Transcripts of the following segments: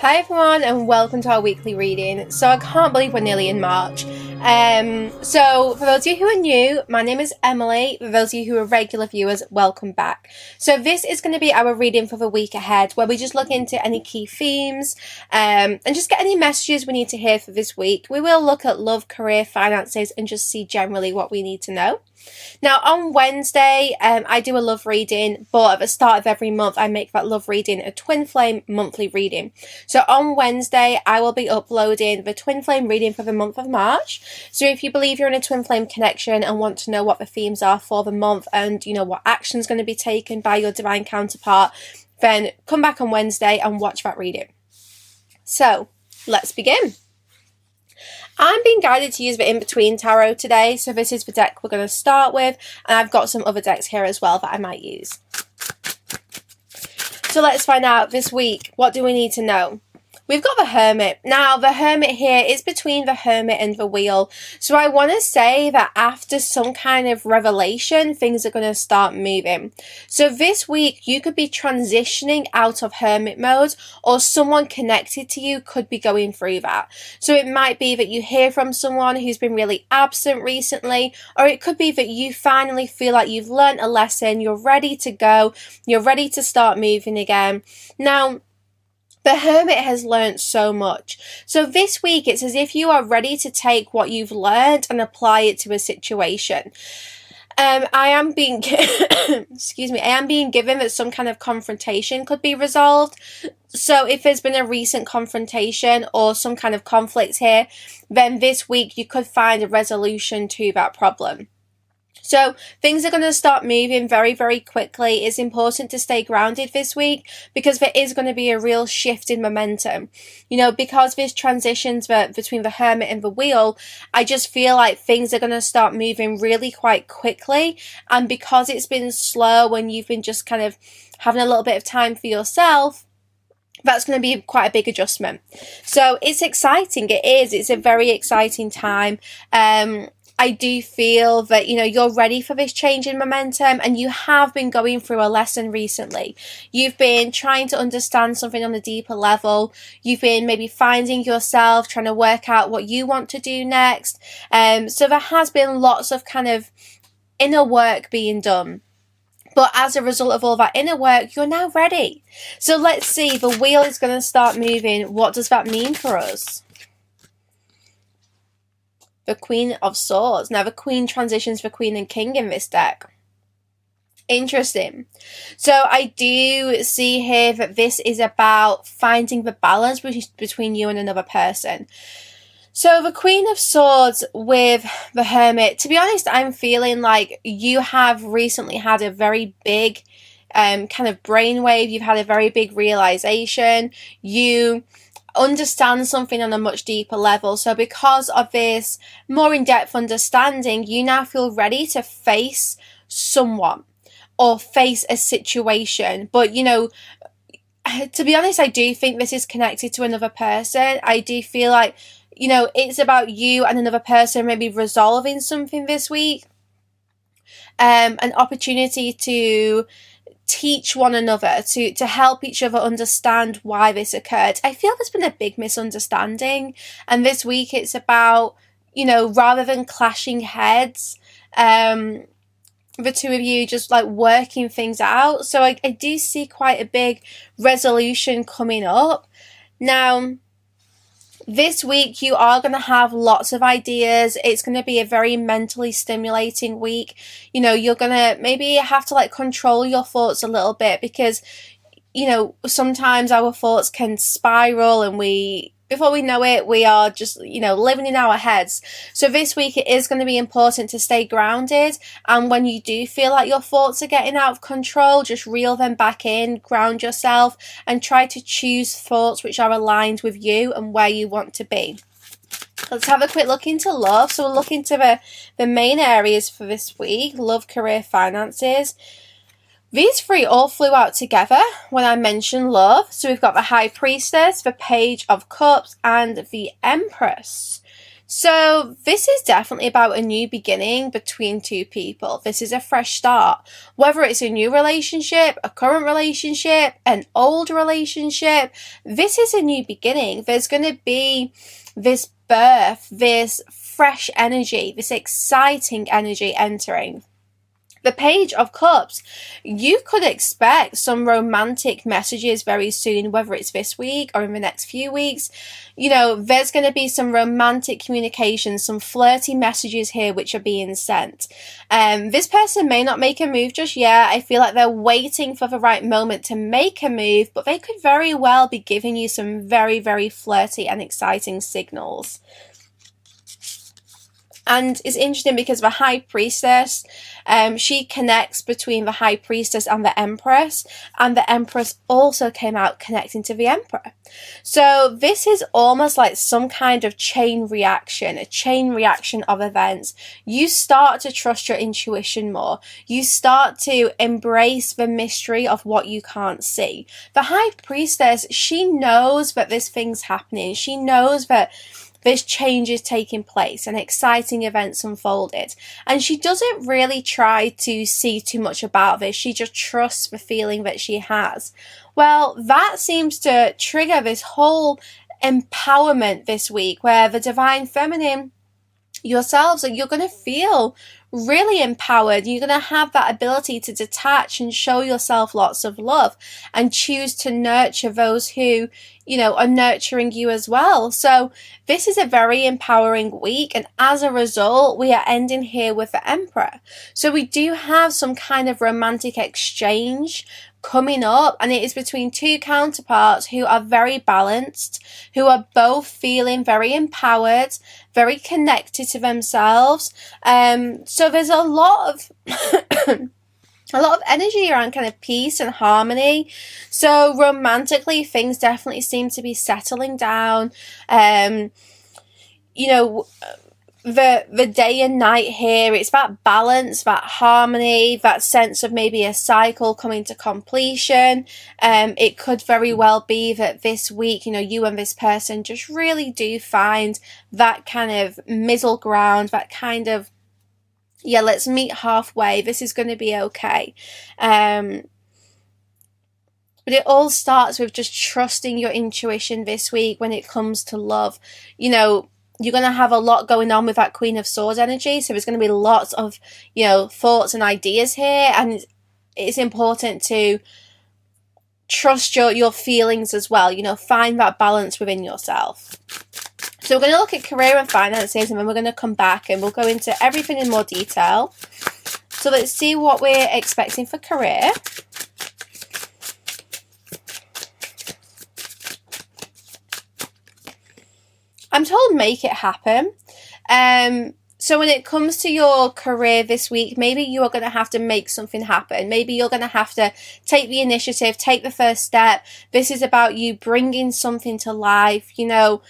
Hi everyone and welcome to our weekly reading. So I can't believe we're nearly in March. So for those of you who are new, my name is Emily. For those of you who are regular viewers, welcome back. So this is going to be our reading for the week ahead, where we just look into any key themes and just get any messages we need to hear for this week. We will look at love, career, finances and just see generally what we need to know. Now on Wednesday, I do a love reading, but at the start of every month I make that love reading a twin flame monthly reading. So on Wednesday I will be uploading the twin flame reading for the month of March. So if you believe you're in a twin flame connection and want to know what the themes are for the month and you know what action is going to be taken by your divine counterpart, then come back on Wednesday and watch that reading. So let's begin. I'm being guided to use the In-Between Tarot today, so this is the deck we're going to start with, and I've got some other decks here as well that I might use. So let's find out this week, what do we need to know? We've got the Hermit. Now, the Hermit here is between the Hermit and the Wheel. So I want to say that after some kind of revelation, things are going to start moving. So this week, you could be transitioning out of Hermit mode, or someone connected to you could be going through that. So it might be that you hear from someone who's been really absent recently, or it could be that you finally feel like you've learned a lesson, you're ready to go, you're ready to start moving again. Now, the Hermit has learned so much. So this week, it's as if you are ready to take what you've learned and apply it to a situation. I am being, excuse me, I am being given that some kind of confrontation could be resolved. So if there's been a recent confrontation or some kind of conflict here, then this week you could find a resolution to that problem. So things are going to start moving very, very quickly. It's important to stay grounded this week because there is going to be a real shift in momentum. You know, because this transitions between the Hermit and the Wheel, I just feel like things are going to start moving really quite quickly. And because it's been slow and you've been just kind of having a little bit of time for yourself, that's going to be quite a big adjustment. So it's exciting. It is. It's a very exciting time. I do feel that, you know, you're ready for this change in momentum and you have been going through a lesson recently. You've been trying to understand something on a deeper level. You've been maybe finding yourself, trying to work out what you want to do next. So there has been lots of kind of inner work being done. But as a result of all that inner work, you're now ready. So let's see, the Wheel is going to start moving. What does that mean for us? The Queen of Swords. Now, the Queen transitions for Queen and King in this deck. Interesting. So I do see here that this is about finding the balance between you and another person. So the Queen of Swords with the Hermit, to be honest, I'm feeling like you have recently had a very big kind of brainwave. You've had a very big realization. You understand something on a much deeper level. So because of this more in-depth understanding, you now feel ready to face someone or face a situation. But, you know, to be honest, I do think this is connected to another person. I do feel like, you know, it's about you and another person maybe resolving something this week. An opportunity to teach one another, to help each other understand why this occurred. I feel there's been a big misunderstanding, and this week it's about, you know, rather than clashing heads, the two of you just like working things out. So I do see quite a big resolution coming up. Now, this week you are going to have lots of ideas. It's going to be a very mentally stimulating week. You know, you're going to maybe have to like control your thoughts a little bit because, you know, sometimes our thoughts can spiral and before we know it, we are just, you know, living in our heads. So this week it is going to be important to stay grounded. And when you do feel like your thoughts are getting out of control, just reel them back in, ground yourself, and try to choose thoughts which are aligned with you and where you want to be. Let's have a quick look into love. So we'll look into the main areas for this week: love, career, finances. These three all flew out together when I mentioned love. So we've got the High Priestess, the Page of Cups, and the Empress. So this is definitely about a new beginning between two people. This is a fresh start. Whether it's a new relationship, a current relationship, an old relationship, this is a new beginning. There's going to be this birth, this fresh energy, this exciting energy entering. The Page of Cups, you could expect some romantic messages very soon, whether it's this week or in the next few weeks. You know, there's going to be some romantic communication, some flirty messages here which are being sent. This person may not make a move just yet. I feel like they're waiting for the right moment to make a move, but they could very well be giving you some very, very flirty and exciting signals. And it's interesting because the High Priestess, she connects between the High Priestess and the Empress, and the Empress also came out connecting to the Emperor. So this is almost like some kind of chain reaction, a chain reaction of events. You start to trust your intuition more. You start to embrace the mystery of what you can't see. The High Priestess, she knows that this thing's happening. She knows that this change is taking place and exciting events unfolded. And she doesn't really try to see too much about this. She just trusts the feeling that she has. Well, that seems to trigger this whole empowerment this week where the Divine Feminine, yourselves, you're going to feel really empowered. You're going to have that ability to detach and show yourself lots of love and choose to nurture those who, you know, are nurturing you as well. So this is a very empowering week, and as a result, we are ending here with the Emperor. So we do have some kind of romantic exchange coming up, and it is between two counterparts who are very balanced, who are both feeling very empowered, very connected to themselves. So there's a lot of a lot of energy around kind of peace and harmony. So romantically, things definitely seem to be settling down. You know, the day and night here, it's that balance, that harmony, that sense of maybe a cycle coming to completion. It could very well be that this week, you know, you and this person just really do find that kind of middle ground, that kind of, yeah, let's meet halfway. This is going to be okay. But it all starts with just trusting your intuition this week when it comes to love. You know, you're going to have a lot going on with that Queen of Swords energy. So there's going to be lots of, you know, thoughts and ideas here. And it's important to trust your feelings as well. You know, find that balance within yourself. So we're going to look at career and finances, and then we're going to come back and we'll go into everything in more detail. So let's see what we're expecting for career. I'm told make it happen. So when it comes to your career this week, maybe you are going to have to make something happen. Maybe you're going to have to take the initiative, take the first step. This is about you bringing something to life. You know,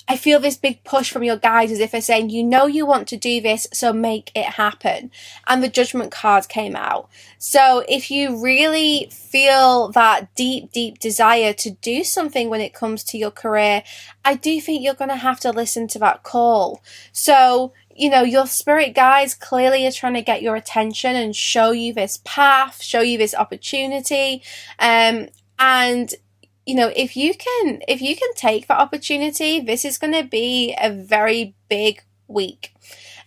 I feel this big push from your guides as if they're saying, you know, you want to do this, so make it happen. And the Judgment card came out. So if you really feel that deep, deep desire to do something when it comes to your career, I do think you're going to have to listen to that call. So, you know, your spirit guides clearly are trying to get your attention and show you this path, show you this opportunity. And you know, if you can take that opportunity, this is going to be a very big week.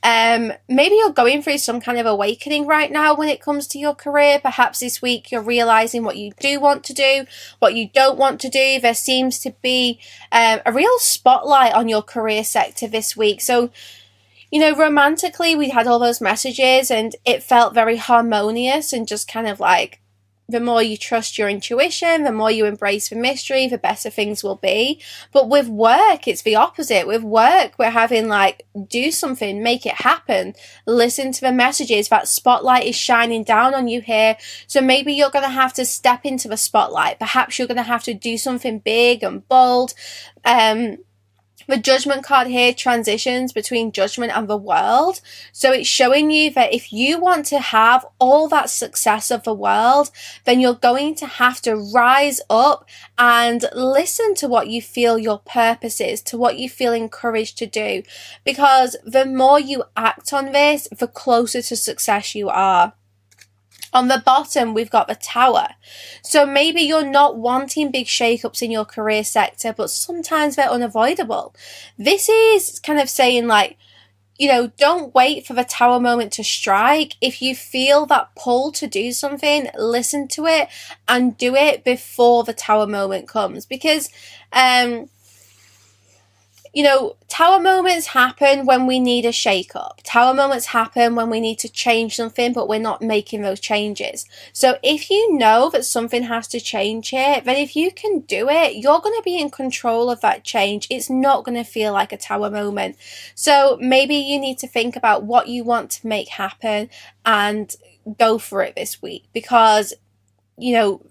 Maybe you're going through some kind of awakening right now when it comes to your career. Perhaps this week you're realizing what you do want to do, what you don't want to do. There seems to be a real spotlight on your career sector this week. So, you know, romantically, we had all those messages and it felt very harmonious and just kind of like, the more you trust your intuition, the more you embrace the mystery, the better things will be. But with work, it's the opposite. With work, we're having like, do something, make it happen, listen to the messages. That spotlight is shining down on you here. So maybe you're going to have to step into the spotlight. Perhaps you're going to have to do something big and bold. The Judgment card here transitions between Judgment and the world. So it's showing you that if you want to have all that success of the world, then you're going to have to rise up and listen to what you feel your purpose is, to what you feel encouraged to do. Because the more you act on this, the closer to success you are. On the bottom, we've got the Tower. So maybe you're not wanting big shakeups in your career sector, but sometimes they're unavoidable. This is kind of saying like, you know, don't wait for the Tower moment to strike. If you feel that pull to do something, listen to it and do it before the Tower moment comes. Because, you know, Tower moments happen when we need a shake-up. Tower moments happen when we need to change something, but we're not making those changes. So if you know that something has to change here, then if you can do it, you're going to be in control of that change. It's not going to feel like a Tower moment. So maybe you need to think about what you want to make happen and go for it this week, because, you know,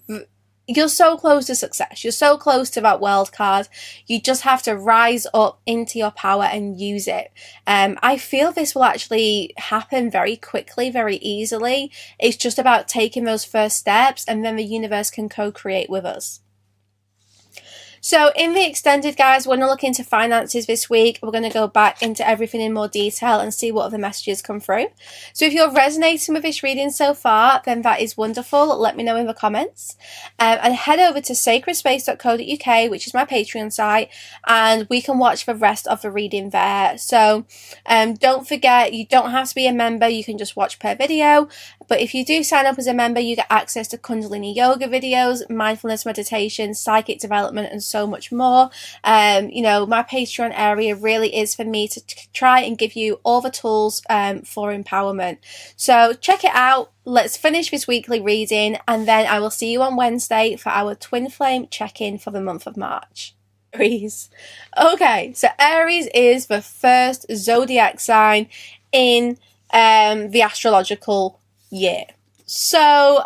you're so close to success. You're so close to that world card. You just have to rise up into your power and use it. I feel this will actually happen very quickly, very easily. It's just about taking those first steps, and then the universe can co-create with us. So in the extended, guys, we're going to look into finances this week. We're going to go back into everything in more detail and see what other messages come through. So if you're resonating with this reading so far, then that is wonderful. Let me know in the comments. And head over to sacredspace.co.uk, which is my Patreon site, and we can watch the rest of the reading there. So don't forget, you don't have to be a member. You can just watch per video. But if you do sign up as a member, you get access to Kundalini yoga videos, mindfulness meditation, psychic development, and so much more. You know, my Patreon area really is for me to try and give you all the tools for empowerment. So check it out. Let's finish this weekly reading, and then I will see you on Wednesday for our twin flame check-in for the month of March. Aries. Okay, so Aries is the first zodiac sign in the astrological year. So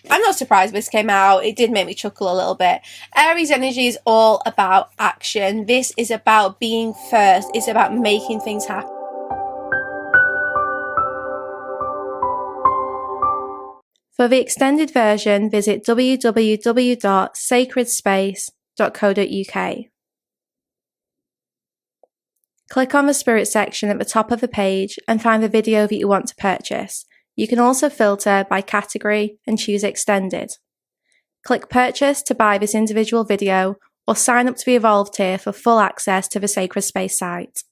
I'm not surprised this came out. It did make me chuckle a little bit. Aries energy is all about action. This is about being first. It's about making things happen. For the extended version, visit www.sacredspace.co.uk. Click on the Spirit section at the top of the page and find the video that you want to purchase. You can also filter by category and choose Extended. Click Purchase to buy this individual video, or sign up to the Evolved tier for full access to the Sacred Space site.